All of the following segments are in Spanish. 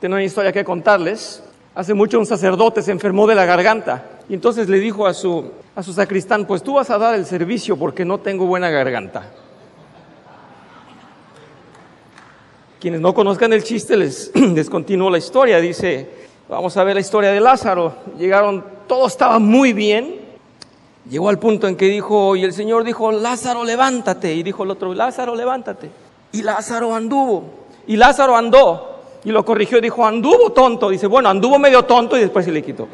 Tengo una historia que contarles. Hace mucho un sacerdote se enfermó de la garganta y entonces le dijo a su sacristán, pues tú vas a dar el servicio porque no tengo buena garganta. Quienes no conozcan el chiste, les continúo la historia. Dice, vamos a ver la historia de Lázaro. Llegaron, todo estaba muy bien. Llegó al punto en que dijo, y el Señor dijo, Lázaro, levántate. Y dijo el otro, Lázaro, levántate. Y Lázaro anduvo. Y Lázaro andó. Y lo corrigió y dijo, anduvo tonto. Dice, bueno, anduvo medio tonto y después se le quitó.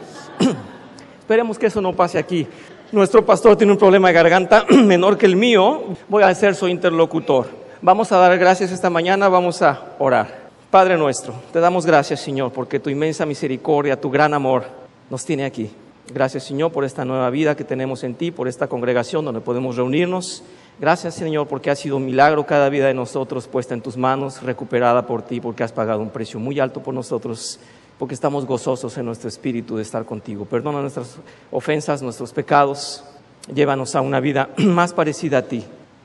Esperemos que eso no pase aquí. Nuestro pastor tiene un problema de garganta menor que el mío. Voy a ser su interlocutor. Vamos a dar gracias esta mañana, vamos a orar. Padre nuestro, te damos gracias, Señor, porque tu inmensa misericordia, tu gran amor nos tiene aquí. Gracias, Señor, por esta nueva vida que tenemos en ti, por esta congregación donde podemos reunirnos. Gracias, Señor, porque ha sido un milagro cada vida de nosotros puesta en tus manos, recuperada por ti, porque has pagado un precio muy alto por nosotros, porque estamos gozosos en nuestro espíritu de estar contigo. Perdona nuestras ofensas, nuestros pecados. Llévanos a una vida más parecida a ti.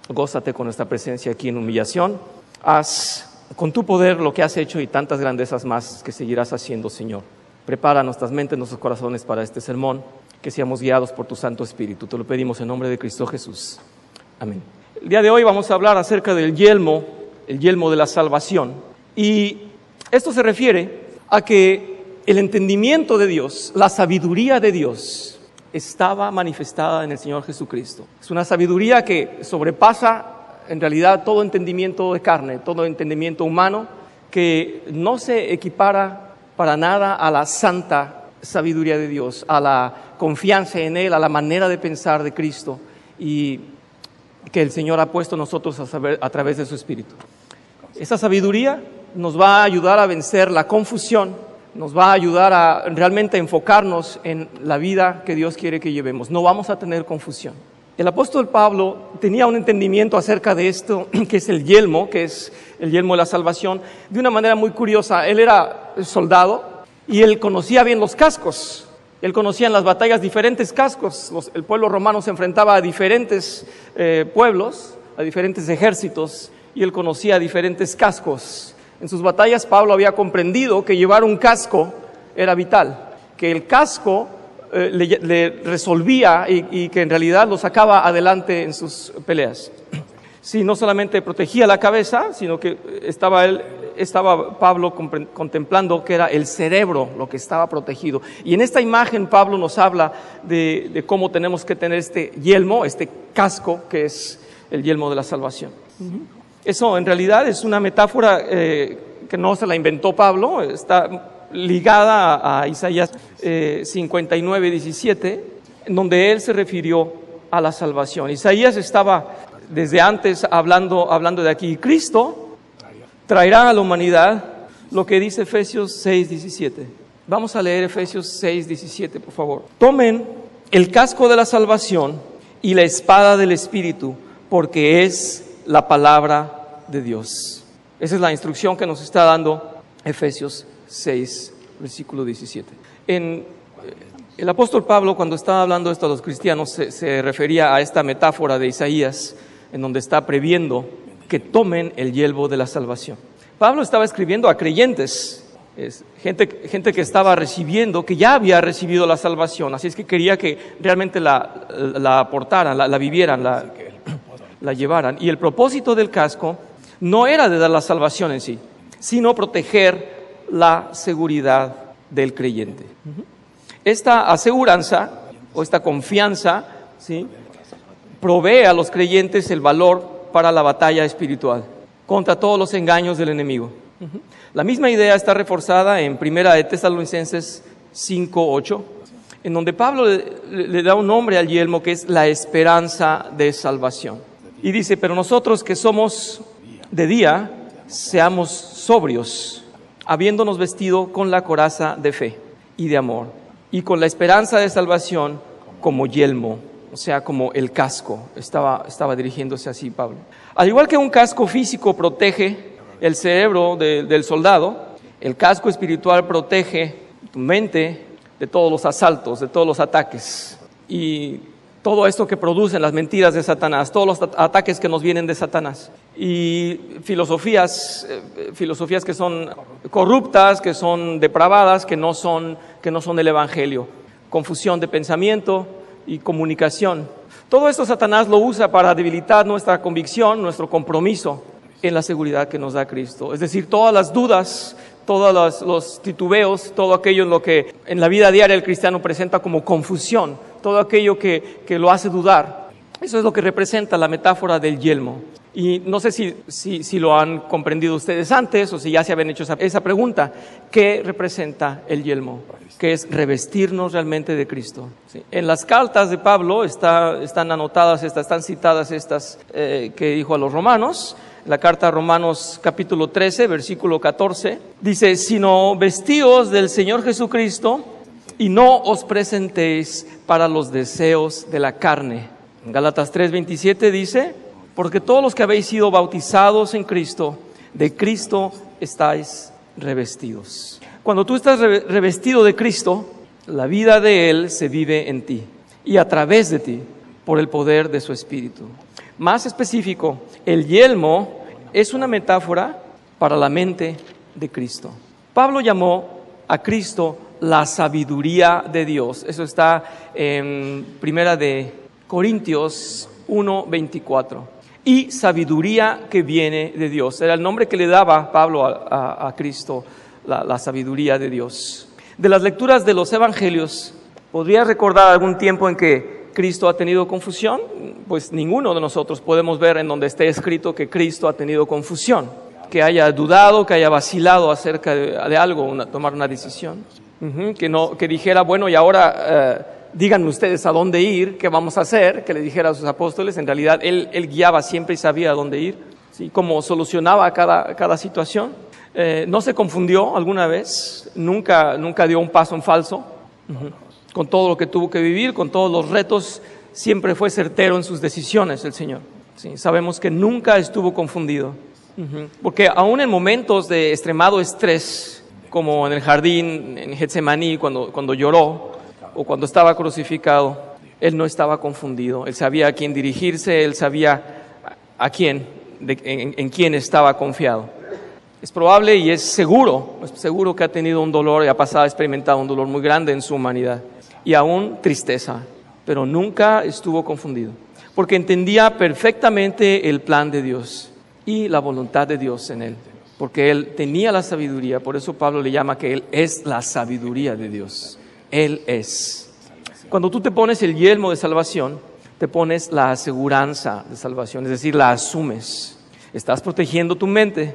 Gózate con nuestra presencia aquí en humillación. Haz con tu poder lo que has hecho y tantas grandezas más que seguirás haciendo, Señor. Prepara nuestras mentes, nuestros corazones para este sermón, que seamos guiados por tu Santo Espíritu. Te lo pedimos en nombre de Cristo Jesús. Amén. El día de hoy vamos a hablar acerca del yelmo, el yelmo de la salvación. Y esto se refiere a que el entendimiento de Dios, la sabiduría de Dios, estaba manifestada en el Señor Jesucristo. Es una sabiduría que sobrepasa en realidad todo entendimiento de carne, todo entendimiento humano, que no se equipara para nada a la santa sabiduría de Dios, a la confianza en Él, a la manera de pensar de Cristo y que el Señor ha puesto en nosotros a través de su Espíritu. Esa sabiduría nos va a ayudar a vencer la confusión, nos va a ayudar a realmente enfocarnos en la vida que Dios quiere que llevemos. No vamos a tener confusión. El apóstol Pablo tenía un entendimiento acerca de esto, que es el yelmo de la salvación, de una manera muy curiosa. Él era soldado y él conocía bien los cascos. Él conocía en las batallas diferentes cascos. El pueblo romano se enfrentaba a diferentes pueblos, a diferentes ejércitos, y él conocía diferentes cascos. En sus batallas Pablo había comprendido que llevar un casco era vital, que el casco le resolvía y que en realidad lo sacaba adelante en sus peleas. Sí, no solamente protegía la cabeza, sino que estaba Pablo contemplando que era el cerebro lo que estaba protegido. Y en esta imagen Pablo nos habla de cómo tenemos que tener este yelmo, este casco que es el yelmo de la salvación. Eso en realidad es una metáfora que no se la inventó Pablo, está ligada a Isaías 59:17, en donde él se refirió a la salvación. Isaías estaba desde antes hablando de aquí. Cristo traerá a la humanidad lo que dice Efesios 6:17. Vamos a leer Efesios 6:17, por favor. Tomen el casco de la salvación y la espada del Espíritu, porque es la palabra de Dios. Esa es la instrucción que nos está dando Efesios 6, versículo 17. El apóstol Pablo, cuando estaba hablando esto a los cristianos, se refería a esta metáfora de Isaías, en donde está previendo que tomen el yelmo de la salvación. Pablo estaba escribiendo a creyentes, gente que estaba recibiendo, que ya había recibido la salvación, así es que quería que realmente la aportaran, la vivieran, la llevaran. Y el propósito del casco no era de dar la salvación en sí, sino proteger la seguridad del creyente. Esta aseguranza o esta confianza, ¿sí?, provee a los creyentes el valor para la batalla espiritual contra todos los engaños del enemigo. La misma idea está reforzada en 1 de Tesalonicenses 5:8, en donde Pablo le da un nombre al yelmo que es la esperanza de salvación. Y dice, pero nosotros que somos de día, seamos sobrios, habiéndonos vestido con la coraza de fe y de amor, y con la esperanza de salvación como yelmo, o sea, como el casco. Estaba dirigiéndose así Pablo. Al igual que un casco físico protege el cerebro del soldado, el casco espiritual protege tu mente de todos los asaltos, de todos los ataques. Y todo esto que producen las mentiras de Satanás, todos los ataques que nos vienen de Satanás. Y filosofías que son corruptas, que son depravadas, que no son el Evangelio. Confusión de pensamiento y comunicación. Todo esto Satanás lo usa para debilitar nuestra convicción, nuestro compromiso en la seguridad que nos da Cristo. Es decir, todas las dudas, todos los titubeos, todo aquello en lo que en la vida diaria el cristiano presenta como confusión, todo aquello que lo hace dudar. Eso es lo que representa la metáfora del yelmo. Y no sé si lo han comprendido ustedes antes o si ya se habían hecho esa pregunta. ¿Qué representa el yelmo? Que es revestirnos realmente de Cristo. ¿Sí? En las cartas de Pablo están anotadas están citadas estas que dijo a los romanos. La carta a Romanos capítulo 13, versículo 14, dice: sino vestíos del Señor Jesucristo y no os presentéis para los deseos de la carne. En Gálatas 3:27 dice: porque todos los que habéis sido bautizados en Cristo, de Cristo estáis revestidos. Cuando tú estás revestido de Cristo, la vida de Él se vive en ti y a través de ti por el poder de su Espíritu. Más específico, el yelmo es una metáfora para la mente de Cristo. Pablo llamó a Cristo la sabiduría de Dios. Eso está en Primera de Corintios 1:24. Y sabiduría que viene de Dios. Era el nombre que le daba Pablo a Cristo, la sabiduría de Dios. De las lecturas de los evangelios, ¿podría recordar algún tiempo en que Cristo ha tenido confusión? Pues ninguno de nosotros podemos ver en donde esté escrito que Cristo ha tenido confusión, que haya dudado, que haya vacilado acerca de algo, tomar una decisión. Que dijera, bueno, y ahora díganme ustedes a dónde ir, qué vamos a hacer, que le dijera a sus apóstoles. En realidad él guiaba siempre y sabía a dónde ir, ¿sí? Cómo solucionaba cada situación. No se confundió alguna vez, nunca dio un paso en falso. Con todo lo que tuvo que vivir, con todos los retos, siempre fue certero en sus decisiones el Señor. ¿Sí? Sabemos que nunca estuvo confundido. Porque aún en momentos de extremado estrés, como en el jardín, en Getsemaní, cuando lloró, o cuando estaba crucificado, Él no estaba confundido. Él sabía a quién dirigirse, Él sabía en quién estaba confiado. Es probable y es seguro que ha tenido un dolor y ha experimentado un dolor muy grande en su humanidad. Y aún tristeza, pero nunca estuvo confundido, porque entendía perfectamente el plan de Dios y la voluntad de Dios en él, porque él tenía la sabiduría. Por eso Pablo le llama que él es la sabiduría de Dios. Él es. Cuando tú te pones el yelmo de salvación, te pones la aseguranza de salvación, es decir, la asumes. Estás protegiendo tu mente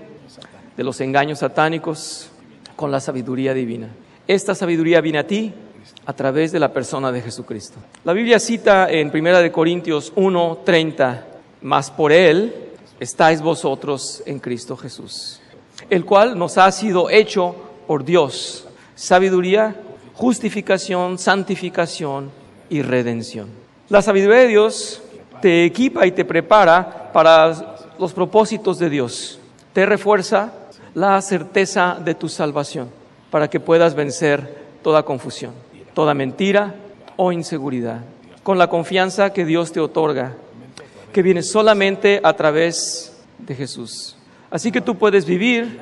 de los engaños satánicos con la sabiduría divina. Esta sabiduría viene a ti a través de la persona de Jesucristo. La Biblia cita en 1 Corintios 1:30, mas por Él estáis vosotros en Cristo Jesús, el cual nos ha sido hecho por Dios sabiduría, justificación, santificación y redención. La sabiduría de Dios te equipa y te prepara para los propósitos de Dios. Te refuerza la certeza de tu salvación para que puedas vencer toda confusión, toda mentira o inseguridad, con la confianza que Dios te otorga, que viene solamente a través de Jesús. Así que tú puedes vivir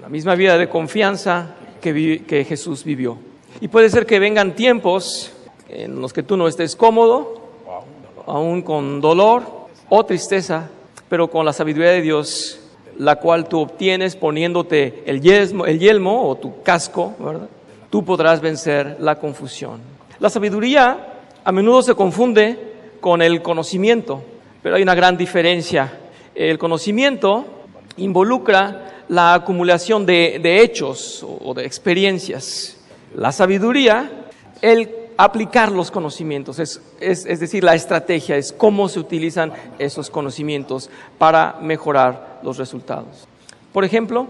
la misma vida de confianza que Jesús vivió. Y puede ser que vengan tiempos en los que tú no estés cómodo, aún con dolor o tristeza, pero con la sabiduría de Dios, la cual tú obtienes poniéndote el yelmo o tu casco, ¿verdad? Tú podrás vencer la confusión. La sabiduría a menudo se confunde con el conocimiento, pero hay una gran diferencia. El conocimiento involucra la acumulación de hechos o de experiencias. La sabiduría, el aplicar los conocimientos, es decir, la estrategia, es cómo se utilizan esos conocimientos para mejorar los resultados. Por ejemplo,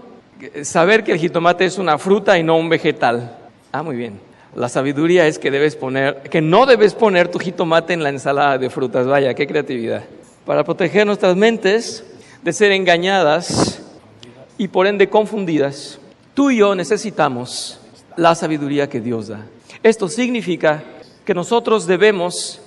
saber que el jitomate es una fruta y no un vegetal. Muy bien. La sabiduría es que no debes poner tu jitomate en la ensalada de frutas. Vaya, qué creatividad. Para proteger nuestras mentes de ser engañadas y por ende confundidas, tú y yo necesitamos la sabiduría que Dios da. Esto significa que nosotros debemos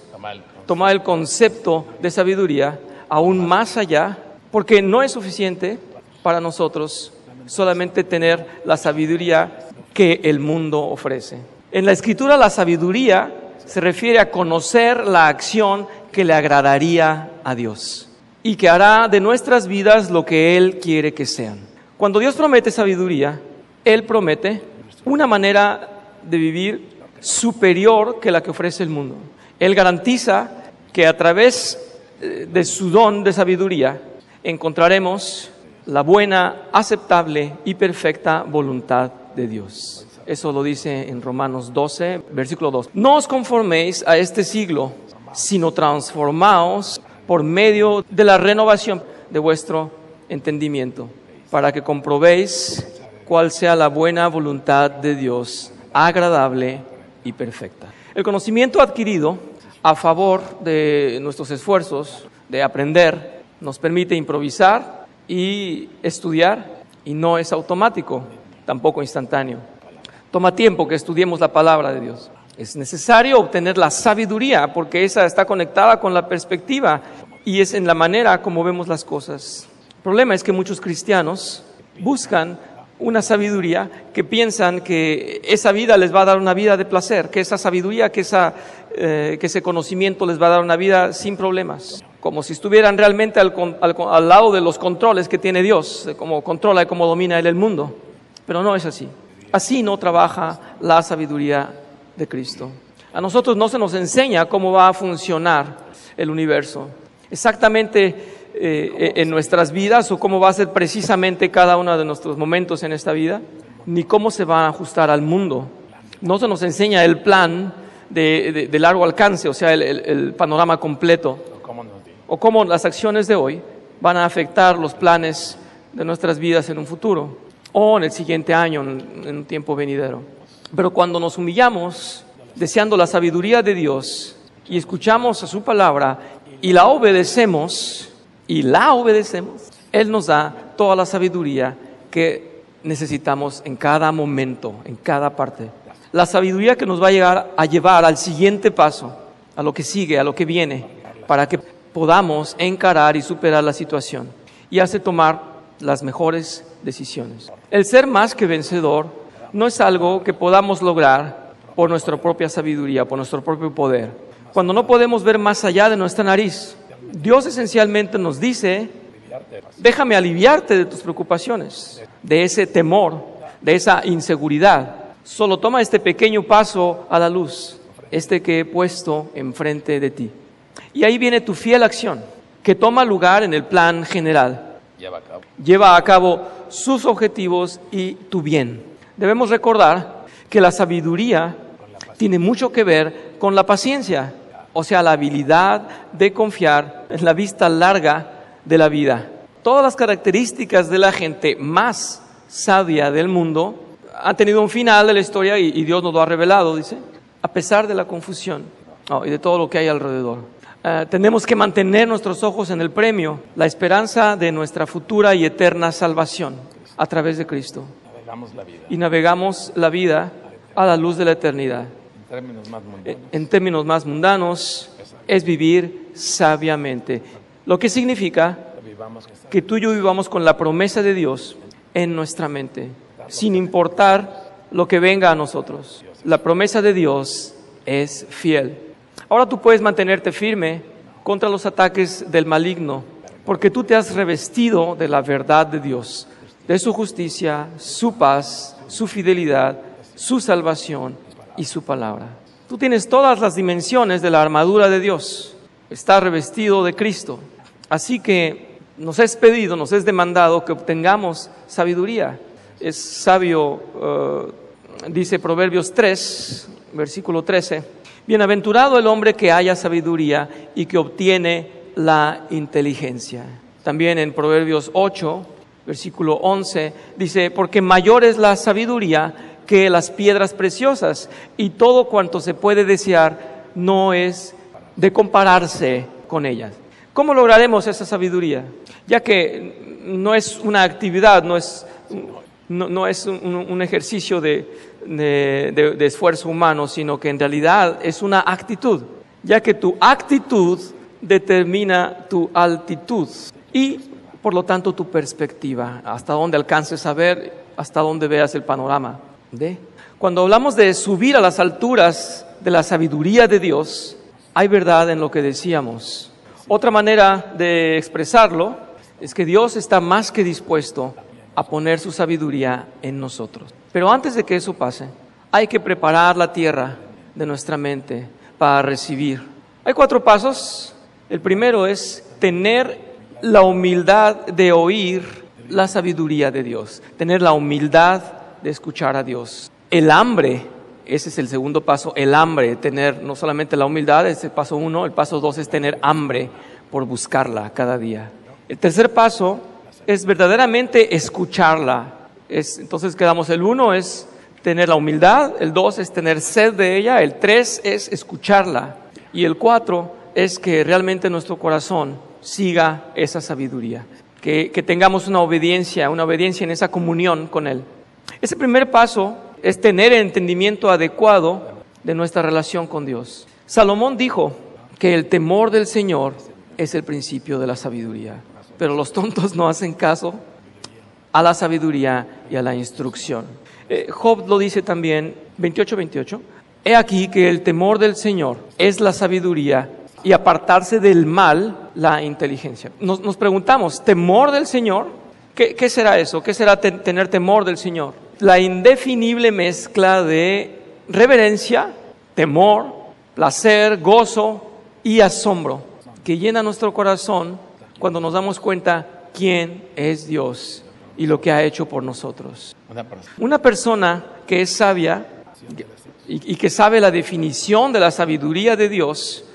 tomar el concepto de sabiduría aún más allá, porque no es suficiente para nosotros solamente tener la sabiduría que el mundo ofrece. En la Escritura, la sabiduría se refiere a conocer la acción que le agradaría a Dios y que hará de nuestras vidas lo que Él quiere que sean. Cuando Dios promete sabiduría, Él promete una manera de vivir superior que la que ofrece el mundo. Él garantiza que a través de su don de sabiduría encontraremos la buena, aceptable y perfecta voluntad de Dios. Eso lo dice en Romanos 12, versículo 2. No os conforméis a este siglo, sino transformaos por medio de la renovación de vuestro entendimiento, para que comprobéis cuál sea la buena voluntad de Dios, agradable y perfecta. El conocimiento adquirido a favor de nuestros esfuerzos de aprender nos permite improvisar y estudiar, y no es automático, tampoco instantáneo. Toma tiempo que estudiemos la palabra de Dios. Es necesario obtener la sabiduría porque esa está conectada con la perspectiva y es en la manera como vemos las cosas. El problema es que muchos cristianos buscan una sabiduría que piensan que esa vida les va a dar una vida de placer, que esa sabiduría, que ese conocimiento les va a dar una vida sin problemas, como si estuvieran realmente al lado de los controles que tiene Dios, de cómo controla y cómo domina Él el mundo. Pero no es así. Así no trabaja la sabiduría de Cristo. A nosotros no se nos enseña cómo va a funcionar el universo exactamente en nuestras vidas, o cómo va a ser precisamente cada uno de nuestros momentos en esta vida, ni cómo se va a ajustar al mundo. No se nos enseña el plan de largo alcance, o sea, el panorama completo, o cómo las acciones de hoy van a afectar los planes de nuestras vidas en un futuro, o en el siguiente año, en un tiempo venidero. Pero cuando nos humillamos deseando la sabiduría de Dios y escuchamos a su palabra y la obedecemos, Él nos da toda la sabiduría que necesitamos en cada momento, en cada parte. La sabiduría que nos va a llevar al siguiente paso, a lo que sigue, a lo que viene, para que podamos encarar y superar la situación y hace tomar las mejores decisiones. El ser más que vencedor no es algo que podamos lograr por nuestra propia sabiduría, por nuestro propio poder. Cuando no podemos ver más allá de nuestra nariz, Dios esencialmente nos dice: déjame aliviarte de tus preocupaciones, de ese temor, de esa inseguridad. Solo toma este pequeño paso a la luz, este que he puesto enfrente de ti. Y ahí viene tu fiel acción, que toma lugar en el plan general. Lleva a cabo sus objetivos y tu bien. Debemos recordar que la sabiduría tiene mucho que ver con la paciencia, o sea, la habilidad de confiar en la vista larga de la vida. Todas las características de la gente más sabia del mundo han tenido un final de la historia y Dios nos lo ha revelado, dice, a pesar de la confusión y de todo lo que hay alrededor. Tenemos que mantener nuestros ojos en el premio, la esperanza de nuestra futura y eterna salvación a través de Cristo. Y navegamos la vida a la luz de la eternidad. En términos más mundanos, es vivir sabiamente. Lo que significa que tú y yo vivamos con la promesa de Dios en nuestra mente, sin importar lo que venga a nosotros. La promesa de Dios es fiel. Ahora tú puedes mantenerte firme contra los ataques del maligno, porque tú te has revestido de la verdad de Dios, de su justicia, su paz, su fidelidad, su salvación y su palabra. Tú tienes todas las dimensiones de la armadura de Dios. Estás revestido de Cristo. Así que nos es pedido, nos es demandado que obtengamos sabiduría. Es sabio, dice Proverbios 3, versículo 13. Bienaventurado el hombre que haya sabiduría y que obtiene la inteligencia. También en Proverbios 8, versículo 11, dice: porque mayor es la sabiduría que las piedras preciosas, y todo cuanto se puede desear no es de compararse con ellas. ¿Cómo lograremos esa sabiduría? Ya que no es una actividad, no es un ejercicio de esfuerzo humano, sino que en realidad es una actitud. ya que tu actitud determina tu altitud y, por lo tanto, tu perspectiva, hasta dónde alcances a ver, hasta dónde veas el panorama. Cuando hablamos de subir a las alturas de la sabiduría de Dios, hay verdad en lo que decíamos. Otra manera de expresarlo es que Dios está más que dispuesto a poner su sabiduría en nosotros. Pero antes de que eso pase, hay que preparar la tierra de nuestra mente para recibir. Hay 4 pasos. El primero es tener la humildad de oír la sabiduría de Dios, tener la humildad de escuchar a Dios. El hambre, ese es el segundo paso, el hambre, tener no solamente la humildad, es el paso 1, el paso 2 es tener hambre por buscarla cada día. El tercer paso es verdaderamente escucharla. Entonces quedamos, el 1 es tener la humildad, el 2 es tener sed de ella, el 3 es escucharla y el 4 es que realmente nuestro corazón siga esa sabiduría, que tengamos una obediencia en esa comunión con Él. Ese primer paso es tener el entendimiento adecuado de nuestra relación con Dios. Salomón dijo que el temor del Señor es el principio de la sabiduría, pero los tontos no hacen caso a la sabiduría y a la instrucción. Job lo dice también, 28:28. He aquí que el temor del Señor es la sabiduría y apartarse del mal, la inteligencia. Nos preguntamos, ¿temor del Señor? ¿Qué será eso? ¿Qué será tener temor del Señor? La indefinible mezcla de reverencia, temor, placer, gozo y asombro que llena nuestro corazón cuando nos damos cuenta quién es Dios y lo que ha hecho por nosotros. Una persona que es sabia y que sabe la definición de la sabiduría de Dios,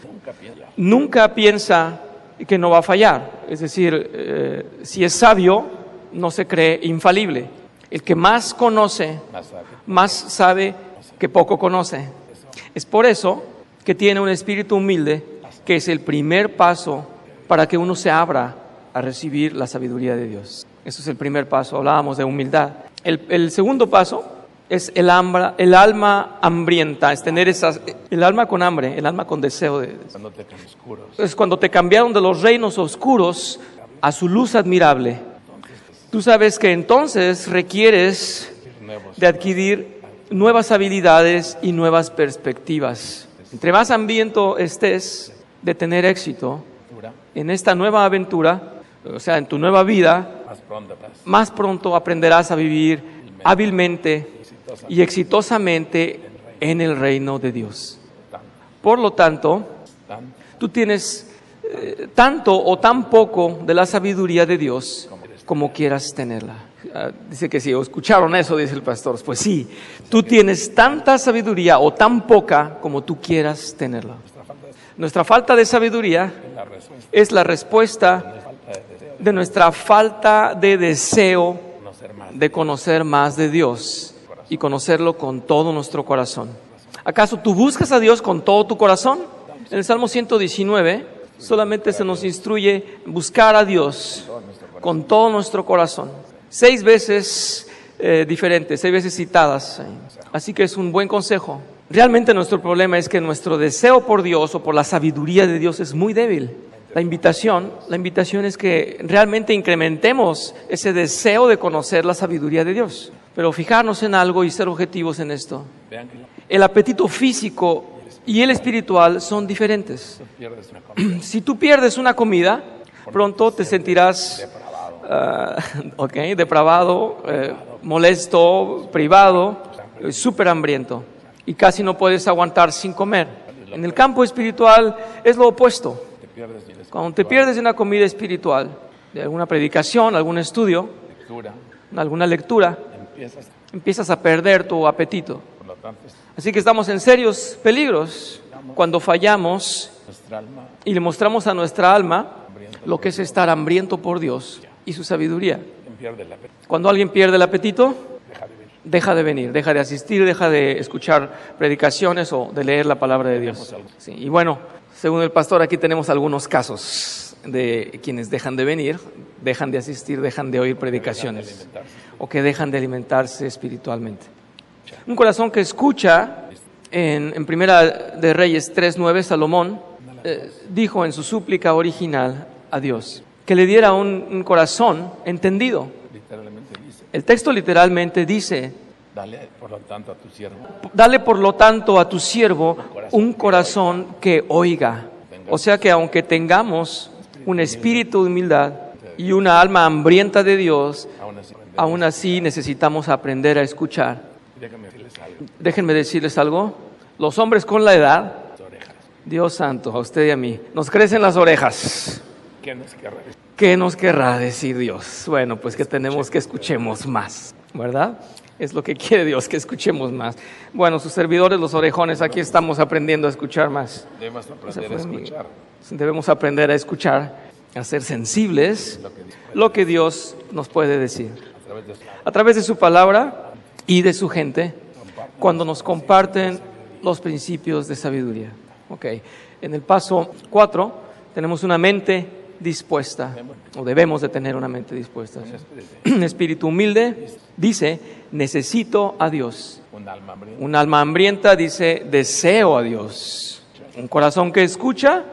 nunca piensa que no va a fallar. Es decir, si es sabio, no se cree infalible. El que más conoce, más sabe que poco conoce. Es por eso que tiene un espíritu humilde, que es el primer paso para que uno se abra a recibir la sabiduría de Dios. Eso es el primer paso, hablábamos de humildad. El segundo paso es el alma hambrienta, es tener el alma con hambre, el alma con deseo. Es cuando te cambiaron de los reinos oscuros a su luz admirable. Tú sabes que entonces requieres de adquirir nuevas habilidades y nuevas perspectivas. Entre más hambriento estés de tener éxito en esta nueva aventura, o sea, en tu nueva vida, más pronto aprenderás a vivir hábilmente y exitosamente en el reino de Dios. Por lo tanto, tú tienes tanto o tan poco de la sabiduría de Dios como quieras tenerla. Dice que sí, ¿o escucharon eso? Dice el pastor. Pues sí, tú tienes tanta sabiduría o tan poca como tú quieras tenerla. Nuestra falta de sabiduría es la respuesta de nuestra falta de deseo de conocer más de Dios y conocerlo con todo nuestro corazón. ¿Acaso tú buscas a Dios con todo tu corazón? En el Salmo 119 solamente se nos instruye buscar a Dios con todo nuestro corazón. 6 veces diferentes, 6 veces citadas. Así que es un buen consejo. Realmente nuestro problema es que nuestro deseo por Dios o por la sabiduría de Dios es muy débil. La invitación es que realmente incrementemos ese deseo de conocer la sabiduría de Dios. Pero fijarnos en algo y ser objetivos en esto. El apetito físico y el espiritual son diferentes. Si tú pierdes una comida, pronto te sentirás depravado, molesto, privado, súper hambriento y casi no puedes aguantar sin comer. En el campo espiritual es lo opuesto. Cuando te pierdes de una comida espiritual, de alguna predicación, algún estudio, alguna lectura, empiezas a perder tu apetito. Así que estamos en serios peligros cuando fallamos y le mostramos a nuestra alma lo que es estar hambriento por Dios y su sabiduría. Cuando alguien pierde el apetito, deja de venir, deja de asistir, deja de escuchar predicaciones o de leer la palabra de Dios. Sí, y bueno, según el pastor, aquí tenemos algunos casos de quienes dejan de venir, dejan de asistir, dejan de oír predicaciones o que dejan de alimentarse espiritualmente. Un corazón que escucha En Primera de Reyes 3:9, Salomón dijo en su súplica original a Dios que le diera un corazón entendido. Literalmente dice, El texto literalmente dice: dale por lo tanto a tu siervo dale por lo tanto a tu siervo un corazón que oiga. O sea que aunque tengamos un espíritu de humildad y una alma hambrienta de Dios, aún así necesitamos aprender a escuchar. Déjame decirles algo, Déjenme decirles algo. Los hombres con la edad, las orejas. Dios santo, a usted y a mí, nos crecen las orejas. ¿Qué nos querrá decir? ¿Qué nos querrá decir Dios? Bueno, pues que tenemos que escuchemos más, ¿verdad? Es lo que quiere Dios, que escuchemos más. Bueno, sus servidores, los orejones, aquí estamos aprendiendo a escuchar más. Debemos aprender a escuchar Debemos aprender a escuchar, a ser sensibles lo que Dios nos puede decir. a través de su A través de su palabra y de su gente, cuando nos comparten los principios de sabiduría. Ok, en el paso 4 tenemos una mente dispuesta, o debemos de tener una mente dispuesta. Un espíritu humilde dice: necesito a Dios. un alma hambrienta. Un alma hambrienta dice: deseo a Dios. Un corazón que escucha: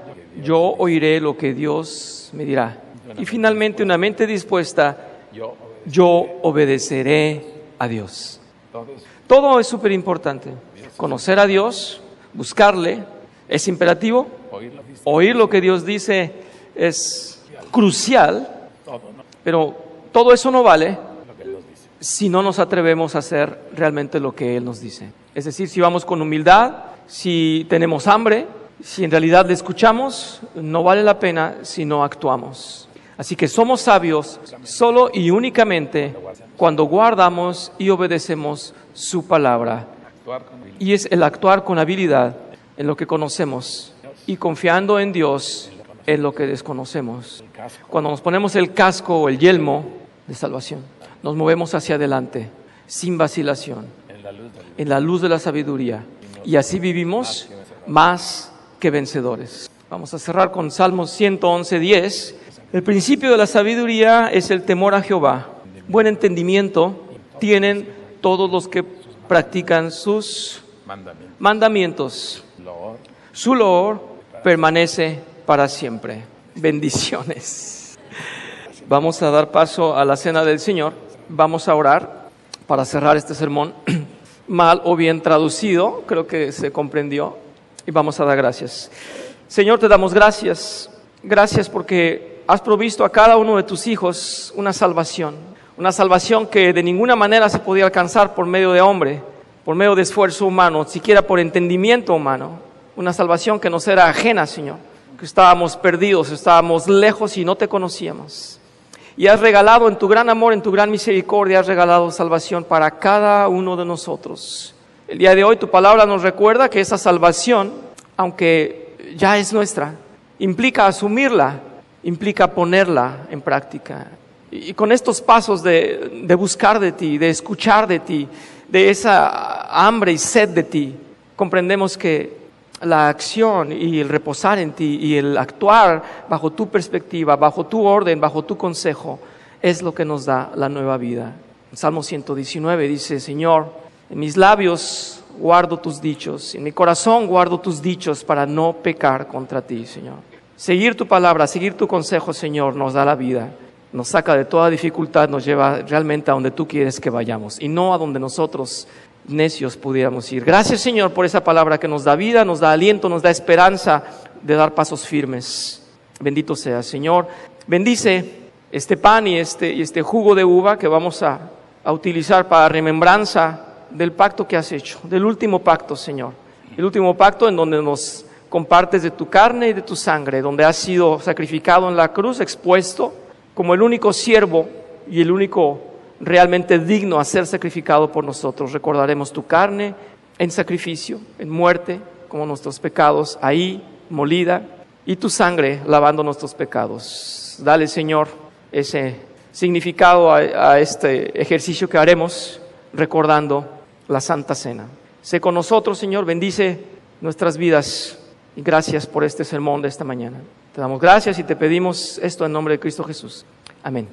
yo oiré lo que Dios me dirá. Y finalmente una mente dispuesta: Yo yo obedeceré a Dios. entonces Todo es súper importante. Conocer a Dios, buscarle, es imperativo. oír la vista, Oír lo que Dios dice es crucial, todo, ¿no? pero todo eso no vale Lo que Él nos dice. si no nos atrevemos a hacer realmente lo que Él nos dice. Es decir, si vamos con humildad, si tenemos hambre, si en realidad le escuchamos, no vale la pena si no actuamos. Así que somos sabios solo y únicamente cuando guardamos y obedecemos su palabra. Actuar con habilidad. Y es el actuar con habilidad en lo que conocemos y confiando en Dios en lo que desconocemos. El casco. Cuando nos ponemos el casco o el yelmo de salvación, nos movemos hacia adelante, sin vacilación, En la luz del en la luz de la sabiduría. Y así vivimos más que vencedores. Vamos a cerrar con Salmos 111:10. El principio de la sabiduría es el temor a Jehová. Buen entendimiento tienen todos los que practican sus mandamiento. mandamientos. Loor, Su loor permanece para siempre. Bendiciones. Vamos a dar paso a la cena del Señor. Vamos a orar para cerrar este sermón. Mal o bien traducido, creo que se comprendió. Y vamos a dar gracias. Señor, te damos gracias. Gracias porque has provisto a cada uno de tus hijos una salvación. Una salvación que de ninguna manera se podía alcanzar por medio de hombre, por medio de esfuerzo humano, siquiera por entendimiento humano. Una salvación que nos era ajena, Señor, que estábamos perdidos, estábamos lejos y no te conocíamos. Y has regalado en tu gran amor, en tu gran misericordia, has regalado salvación para cada uno de nosotros. El día de hoy tu palabra nos recuerda que esa salvación, aunque ya es nuestra, implica asumirla, implica ponerla en práctica. Y con estos pasos de buscar de ti, de escuchar de ti, de esa hambre y sed de ti, comprendemos que la acción y el reposar en ti y el actuar bajo tu perspectiva, bajo tu orden, bajo tu consejo, es lo que nos da la nueva vida. En Salmo 119 dice: Señor, en mis labios guardo tus dichos, en mi corazón guardo tus dichos para no pecar contra ti, Señor. Seguir tu palabra, seguir tu consejo, Señor, nos da la vida. Nos saca de toda dificultad, nos lleva realmente a donde tú quieres que vayamos y no a donde nosotros necios pudiéramos ir. Gracias, Señor, por esa palabra que nos da vida, nos da aliento, nos da esperanza de dar pasos firmes. Bendito sea, Señor. Bendice este pan y este jugo de uva que vamos a utilizar para remembranza del pacto que has hecho, del último pacto, Señor. El último pacto en donde nos compartes de tu carne y de tu sangre, donde has sido sacrificado en la cruz, expuesto como el único siervo y el único realmente digno a ser sacrificado por nosotros. Recordaremos tu carne en sacrificio, en muerte, como nuestros pecados, ahí molida, y tu sangre lavando nuestros pecados. Dale, Señor, ese significado a este ejercicio que haremos, recordando la Santa Cena. Sé con nosotros, Señor, bendice nuestras vidas, y gracias por este sermón de esta mañana. Te damos gracias y te pedimos esto en nombre de Cristo Jesús. Amén.